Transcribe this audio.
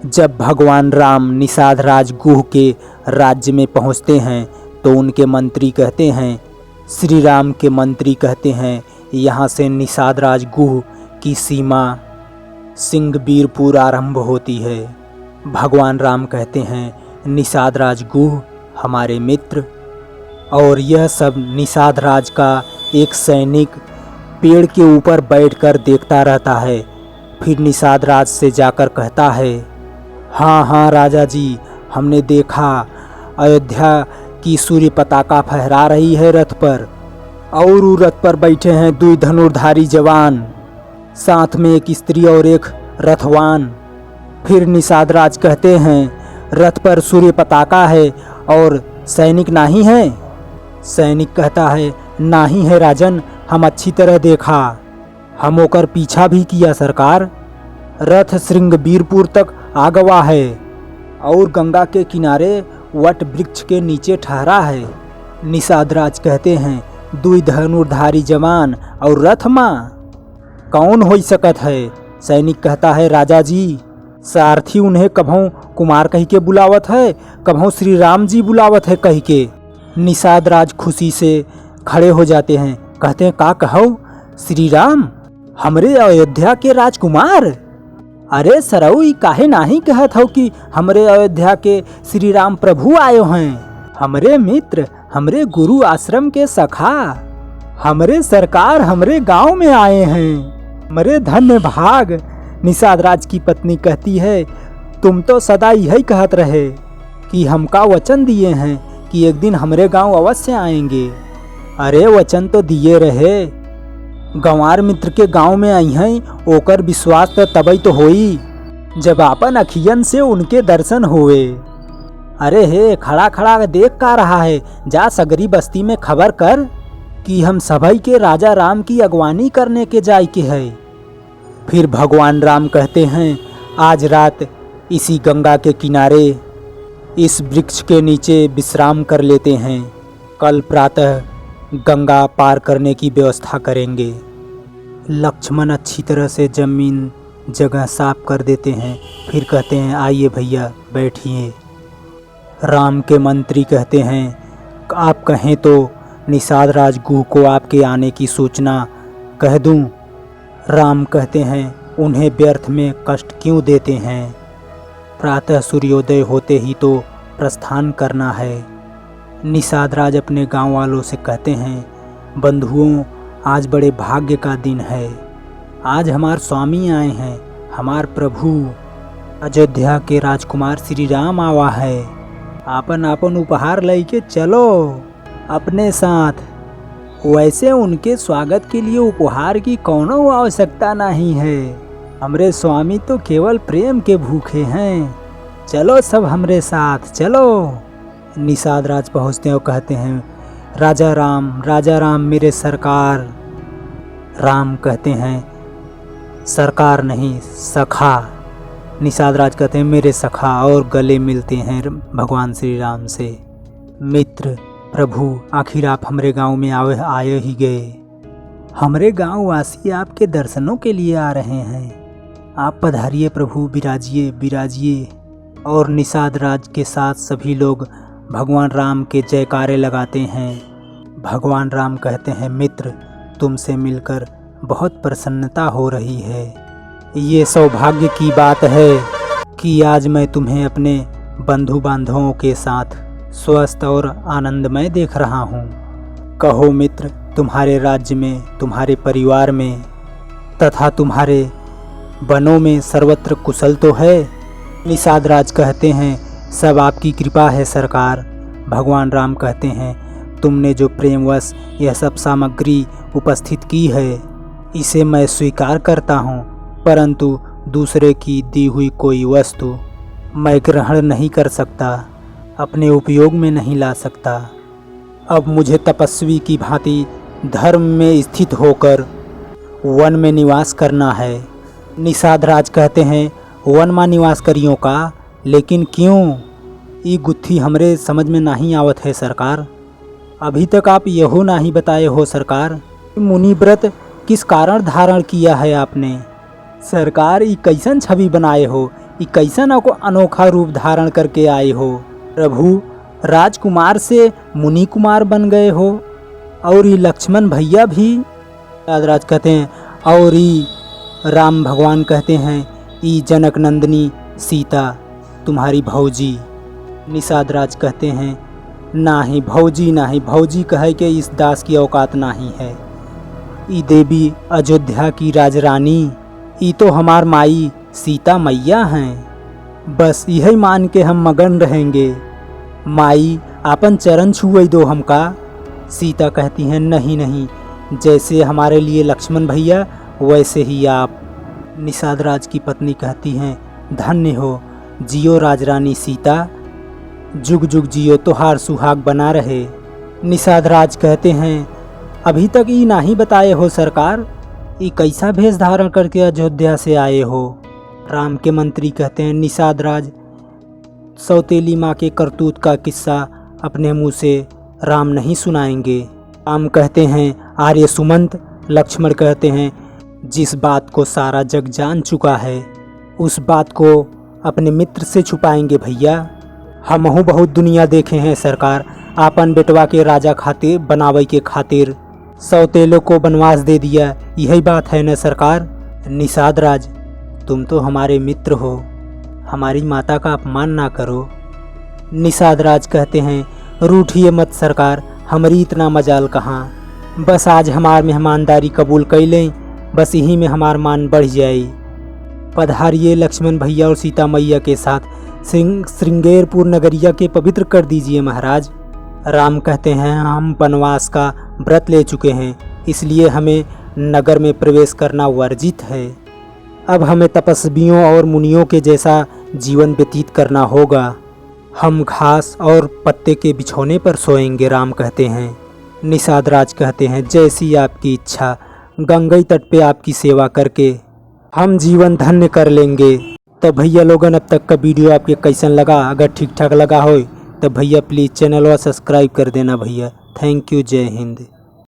जब भगवान राम निषाद राज गुह के राज्य में पहुंचते हैं तो उनके मंत्री कहते हैं, श्री राम के मंत्री कहते हैं, यहाँ से निषाद राज गुह की सीमा सिंहबीरपुर आरंभ होती है। भगवान राम कहते हैं, निषाद राज गुह हमारे मित्र। और यह सब निषाद राज का एक सैनिक पेड़ के ऊपर बैठकर देखता रहता है। फिर निषाद राज से जाकर कहता है, हाँ राजा जी, हमने देखा अयोध्या की सूर्य पताका फहरा रही है रथ पर, और उस रथ पर बैठे हैं 2 धनुर्धारी जवान, साथ में एक स्त्री और एक रथवान। फिर निषाद राज कहते हैं, रथ पर सूर्य पताका है और सैनिक नहीं है। सैनिक कहता है, नहीं है राजन, हम अच्छी तरह देखा, हम होकर पीछा भी किया सरकार। रथ सिंहबीरपुर तक आ गवा है और गंगा के किनारे वट वृक्ष के नीचे ठहरा है। निषाद राज कहते हैं, 2 धनुर्धारी जवान और रथ माँ कौन हो सकत है। सैनिक कहता है, राजा जी, सारथी उन्हें कभों कुमार कह के बुलावत है, कभों श्री राम जी बुलावत है कह के। निषाद राज खुशी से खड़े हो जाते हैं, कहते हैं, का कहो श्री राम, हमरे अयोध्या के राजकुमार। अरे सरऊ, काहे नहीं कहत हो कि हमरे अयोध्या के श्री राम प्रभु आयो हैं, हमरे मित्र, हमरे गुरु आश्रम के सखा, हमरे सरकार हमरे गांव में आए हैं, हमरे धन्य भाग। निषाद राज की पत्नी कहती है, तुम तो सदा यही कहत रहे कि हमका वचन दिए हैं कि एक दिन हमरे गांव अवश्य आएंगे। अरे वचन तो दिए रहे, गंवार मित्र के गांव में आई हैं, ओकर विश्वास तो तबई तो होई जब आपन अखियन से उनके दर्शन हुए। अरे हे, खड़ा खड़ा देख का रहा है, जा सगरी बस्ती में खबर कर कि हम सभई के राजा राम की अगवानी करने के जाय के है। फिर भगवान राम कहते हैं, आज रात इसी गंगा के किनारे इस वृक्ष के नीचे विश्राम कर लेते हैं, कल प्रातः गंगा पार करने की व्यवस्था करेंगे। लक्ष्मण अच्छी तरह से जमीन जगह साफ कर देते हैं। फिर कहते हैं, आइए भैया बैठिए। राम के मंत्री कहते हैं, आप कहें तो निषाद राज गुह को आपके आने की सूचना कह दूं। राम कहते हैं, उन्हें व्यर्थ में कष्ट क्यों देते हैं, प्रातः सूर्योदय होते ही तो प्रस्थान करना है। निषाद राज अपने गांव वालों से कहते हैं, बंधुओं, आज बड़े भाग्य का दिन है, आज हमार स्वामी आए हैं, हमार प्रभु अयोध्या के राजकुमार श्री राम आवा है, आपन आपन उपहार लेके चलो अपने साथ। वैसे उनके स्वागत के लिए उपहार की कोनो आवश्यकता नहीं है, हमरे स्वामी तो केवल प्रेम के भूखे हैं, चलो सब हमरे साथ चलो। निषाद राज पहुँचते हैं और कहते हैं, राजा राम मेरे सरकार। राम कहते हैं, सरकार नहीं सखा। निषाद राज कहते हैं, मेरे सखा, और गले मिलते हैं भगवान श्री राम से। मित्र प्रभु, आखिर आप हमरे गांव में आए ही गए, हमरे गांव वासी आपके दर्शनों के लिए आ रहे हैं, आप पधारिए प्रभु, विराजिए। और निषाद राज के साथ सभी लोग भगवान राम के जयकारे लगाते हैं। भगवान राम कहते हैं, मित्र, तुमसे मिलकर बहुत प्रसन्नता हो रही है, ये सौभाग्य की बात है कि आज मैं तुम्हें अपने बंधु बांधवों के साथ स्वस्थ और आनंदमय देख रहा हूँ। कहो मित्र, तुम्हारे राज्य में, तुम्हारे परिवार में तथा तुम्हारे वनों में सर्वत्र कुशल तो है। निषाद राज कहते हैं, सब आपकी कृपा है सरकार। भगवान राम कहते हैं, तुमने जो प्रेमवश यह सब सामग्री उपस्थित की है, इसे मैं स्वीकार करता हूँ, परंतु दूसरे की दी हुई कोई वस्तु मैं ग्रहण नहीं कर सकता, अपने उपयोग में नहीं ला सकता। अब मुझे तपस्वी की भांति धर्म में स्थित होकर वन में निवास करना है। निषाद राज कहते हैं, वन में निवास करियो का, लेकिन क्यों, ये गुत्थी हमरे समझ में नहीं आवत है सरकार। अभी तक आप यहो नहीं बताए हो सरकार, मुनि व्रत किस कारण धारण किया है आपने। सरकार, ये कैसन छवि बनाए हो, ये कैसा ना को अनोखा रूप धारण करके आए हो। प्रभु राजकुमार से मुनि कुमार बन गए हो। और ये लक्ष्मण भैया भी, निषाद कहते हैं, और ये राम भगवान कहते हैं ये जनक नंदिनी सीता तुम्हारी भौजी। निषाद कहते हैं नाही भौजी कहे के इस दास की औकात नहीं है। ई देवी अयोध्या की राजरानी, ई तो हमार माई सीता मैया हैं। बस यही मान के हम मगन रहेंगे। माई आपन चरण छुए दो हमका। सीता कहती हैं नहीं, जैसे हमारे लिए लक्ष्मण भैया वैसे ही आप। निषाद की पत्नी कहती हैं धन्य हो, जियो राजरानी सीता, जुग जुग जियो तोहार सुहाग बना रहे। निषाद कहते हैं अभी तक ये नहीं बताए हो सरकार, ये कैसा भेष धारण करके अयोध्या से आए हो। राम के मंत्री कहते हैं निषाद सौतेली माँ के करतूत का किस्सा अपने मुंह से राम नहीं सुनाएंगे। राम कहते हैं आर्य सुमंत। लक्ष्मण कहते हैं जिस बात को सारा जग जान चुका है उस बात को अपने मित्र से छुपाएंगे भैया। हमहू बहुत दुनिया देखे हैं सरकार, आपन बेटवा के राजा खातिर बनावे के खातिर सौतेलों को बनवास दे दिया, यही बात है न सरकार। निषाद तुम तो हमारे मित्र हो, हमारी माता का अपमान ना करो। निषाद कहते हैं रूठिए मत सरकार, हमारी इतना मजाल कहाँ। बस आज हमार मेहमानदारी कबूल कर लें, बस यहीं में हमार मान बढ़ जाए। पधारिए लक्ष्मण भैया और सीता मैया के साथ श्रृंगेरपुर नगरिया के पवित्र कर दीजिए महाराज। राम कहते हैं हम वनवास का व्रत ले चुके हैं, इसलिए हमें नगर में प्रवेश करना वर्जित है। अब हमें तपस्वियों और मुनियों के जैसा जीवन व्यतीत करना होगा। हम घास और पत्ते के बिछौने पर सोएंगे। राम कहते हैं। निषाद कहते हैं जैसी आपकी इच्छा, गंगई तट पे आपकी सेवा करके हम जीवन धन्य कर लेंगे। तो भैया लोगन अब तक का वीडियो आपके कैसन लगा? अगर ठीक ठाक लगा हो तो भैया प्लीज़ चैनल को सब्सक्राइब कर देना भैया। थैंक यू, जय हिंद।